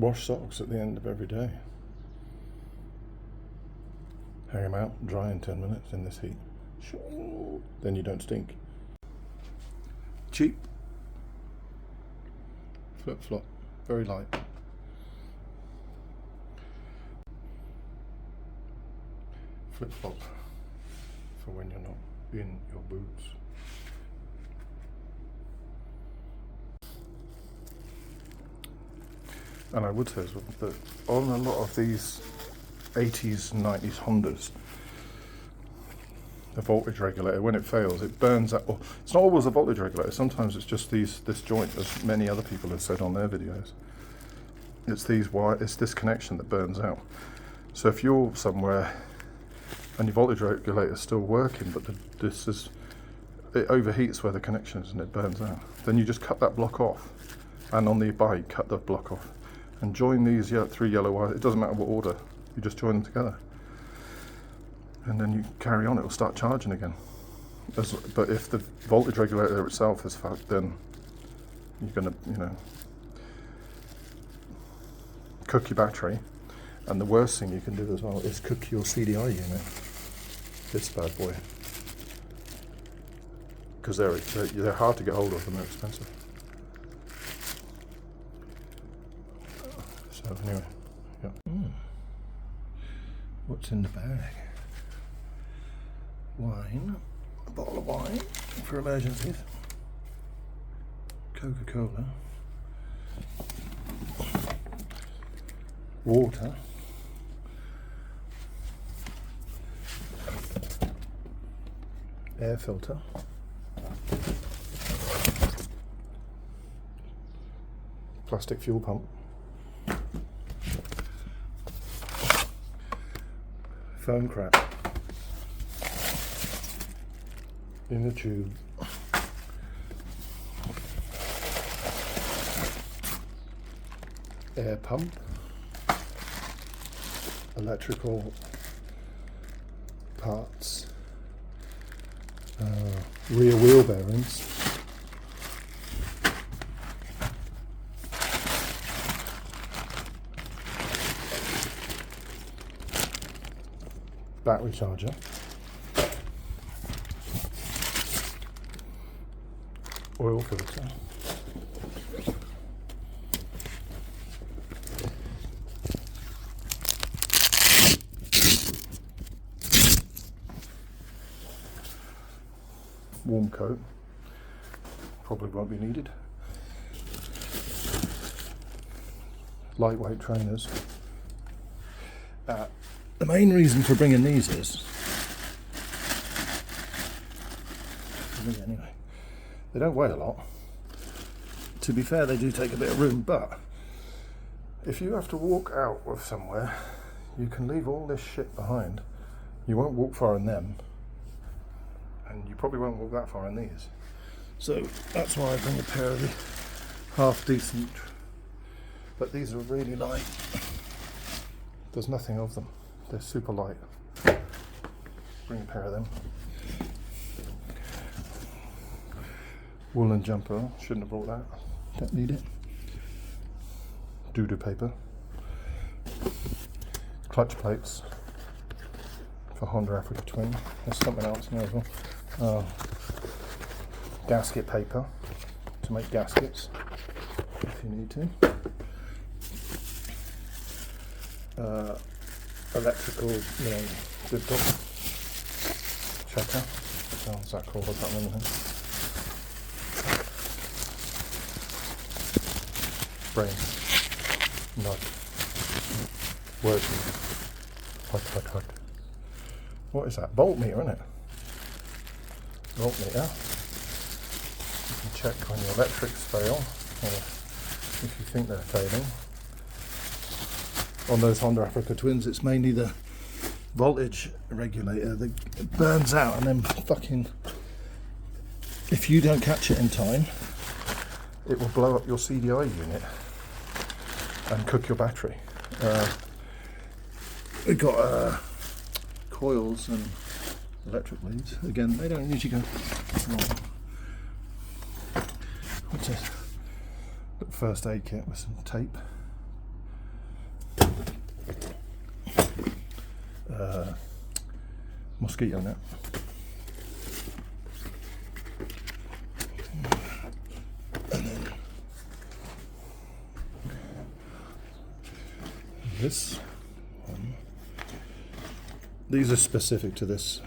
Wash socks at the end of every day. Hang them out, dry in 10 minutes in this heat. Then you don't stink. Cheap. Flip flop, very light. Flip flop for when you're not in your boots. And I would say as well that on a lot of these 80s and 90s Hondas, the voltage regulator, when it fails, it burns out. Well, it's not always a voltage regulator. Sometimes it's just this joint, as many other people have said on their videos. It's this connection that burns out. So if you're somewhere and your voltage regulator is still working, but it overheats where the connection is and it burns out, then you just cut that block off. And on the bike, cut the block off and join these 3 yellow wires. It doesn't matter what order, you just join them together. And then you carry on, it will start charging again. But if the voltage regulator itself is fucked, then you're going to, cook your battery. And the worst thing you can do as well is cook your CDI unit. This bad boy. Because they're hard to get hold of and they're expensive. So anyway, yeah. What's in the bag? Wine, a bottle of wine for emergencies, Coca-Cola, water, air filter, plastic fuel pump, foam crap in a tube, air pump, electrical parts, rear wheel bearings, battery charger, oil filter, warm coat, probably won't be needed, lightweight trainers. The main reason for bringing these is, for me anyway, they don't weigh a lot. To be fair, they do take a bit of room, but if you have to walk out of somewhere, you can leave all this shit behind. You won't walk far in them, and you probably won't walk that far in these. So that's why I bring a pair of the half decent, but these are really light. There's nothing of them. They're super light. Bring a pair of them. Woolen jumper, shouldn't have brought that. Don't need it. Doo-doo paper. Clutch plates for Honda Africa Twin. There's something else in there as well. Gasket paper to make gaskets if you need to. Electrical, good dog checker. What's that called? I can't remember. Brain. Nudge. Working. Hut. What is that? Voltmeter, isn't it? Voltmeter. You can check when your electrics fail, or if you think they're failing. On those Honda Africa Twins, it's mainly the voltage regulator that burns out, and then fucking, if you don't catch it in time, it will blow up your CDI unit and cook your battery. We've got coils and electric leads. Again, they don't usually go wrong. What's this? Got first aid kit with some tape. mosquito net. And then this one. These are specific to this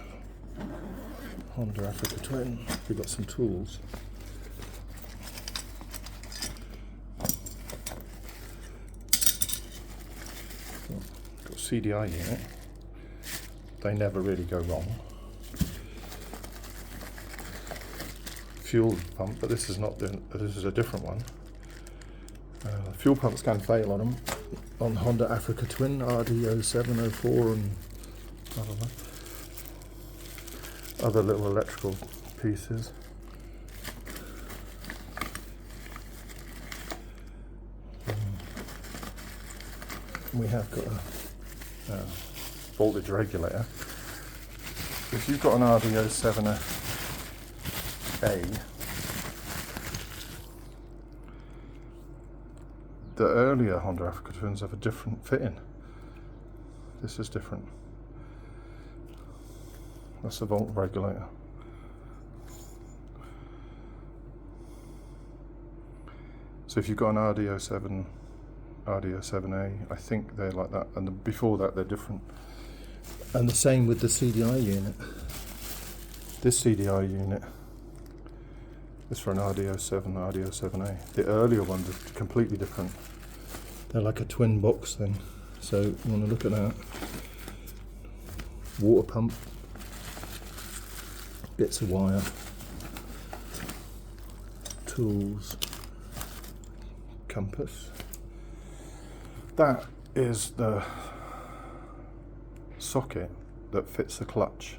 Honda Africa Twin. We've got some tools. Got CDI unit. They never really go wrong. Fuel pump, but this is not the. This is a different one. Fuel pumps can fail on them. On Honda Africa Twin RD07, 04, and I don't know, other little electrical pieces. We have got a voltage regulator. If you've got an RD07A, the earlier Honda Africa Twins have a different fitting. This is different. That's the volt regulator. So if you've got an RD07, RD07A, I think they're like that, and before that they're different. And the same with the CDI unit. This CDI unit is for an RD07, RD07A. The earlier ones are completely different. They're like a twin box thing. So you want to look at that. Water pump, bits of wire, tools, compass. That is the socket that fits the clutch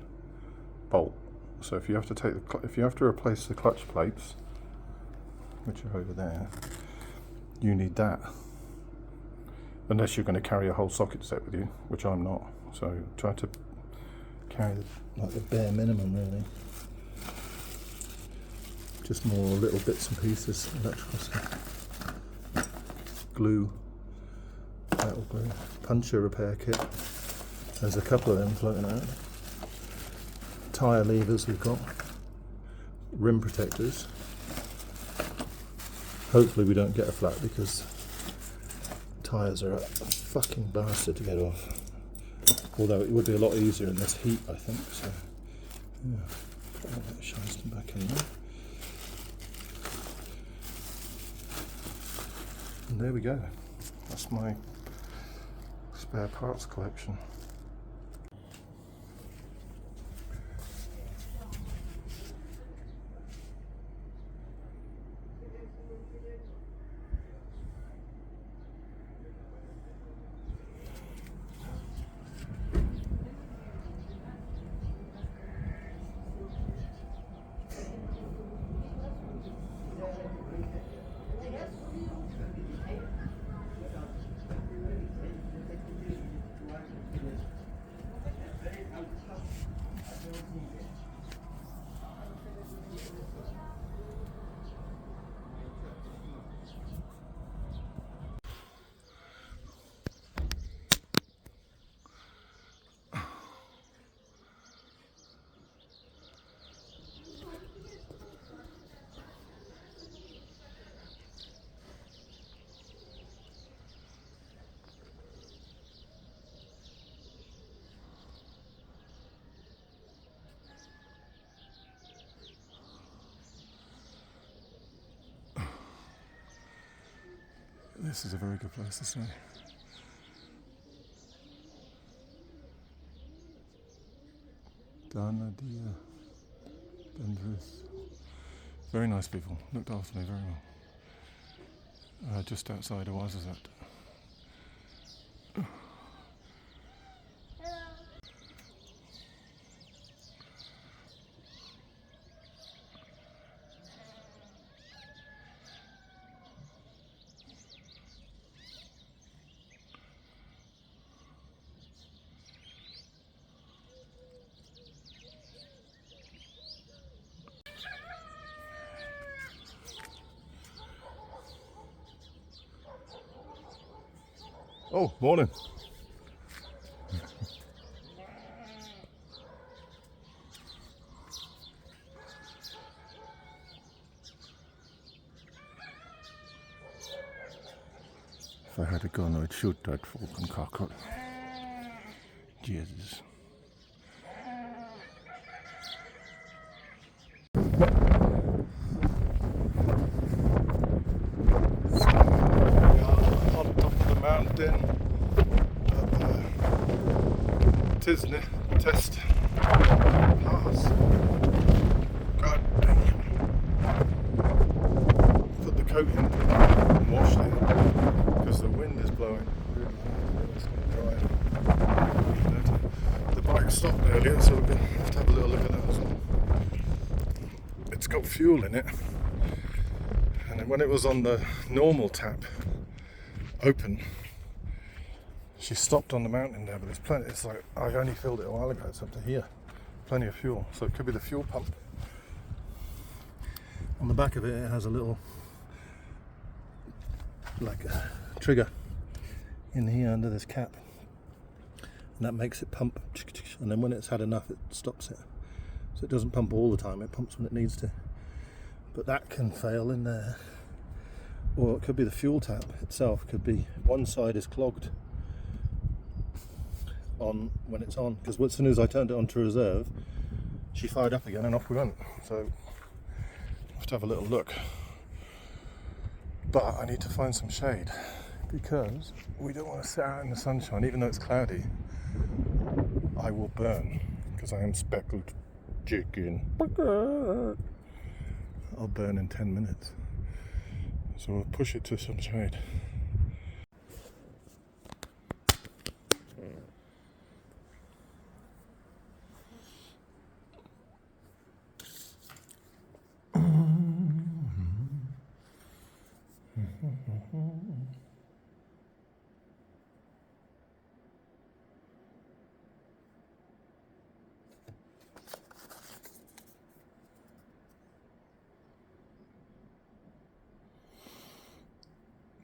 bolt. So if you have to replace the clutch plates, which are over there, you need that. Unless you're going to carry a whole socket set with you, which I'm not. So try to carry the bare minimum, really. Just more little bits and pieces, electrical stuff. Glue, metal glue, puncture repair kit. There's a couple of them floating out. Tyre levers we've got. Rim protectors. Hopefully we don't get a flat because tyres are a fucking bastard to get off. Although it would be a lot easier in this heat, I think. So, yeah. Put all that shiesty back in there. And there we go. That's my spare parts collection. This is a very good place to stay. Dana Dia Bendris. Very nice people. Looked after me very well. Just outside of Ouarzazate. Oh, morning. If I had a gun, I'd shoot that fucking cockroach. Jesus. On top of the mountain at Tisne Test Pass. God damn. Put the coat in and washed it because the wind is blowing really hard. It's going to dry. The bike stopped earlier, so we're going to have to have a little look at that as well. It's got fuel in it, and when it was on the normal tap open, she stopped on the mountain there, but there's plenty. It's like I only filled it a while ago. It's up to here, plenty of fuel, so it could be the fuel pump. On the back of it, it has a little like a trigger in here under this cap, and that makes it pump, and then when it's had enough, it stops it. So it doesn't pump all the time, it pumps when it needs to. But that can fail in there. Or it could be the fuel tap itself, could be one side is clogged on when it's on, because as soon as I turned it on to reserve, she fired up again and off we went. So I have to have a little look. But I need to find some shade, because we don't want to sit out in the sunshine. Even though it's cloudy, I will burn, because I am speckled chicken. I'll burn in 10 minutes. So we'll push it to some shade.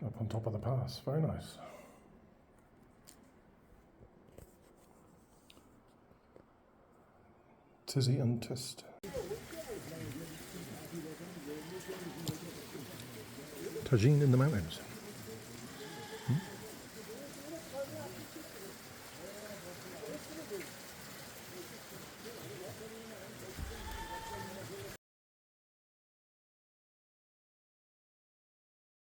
Up on top of the pass, very nice. Tizzy and Tist. Tagine in the mountains.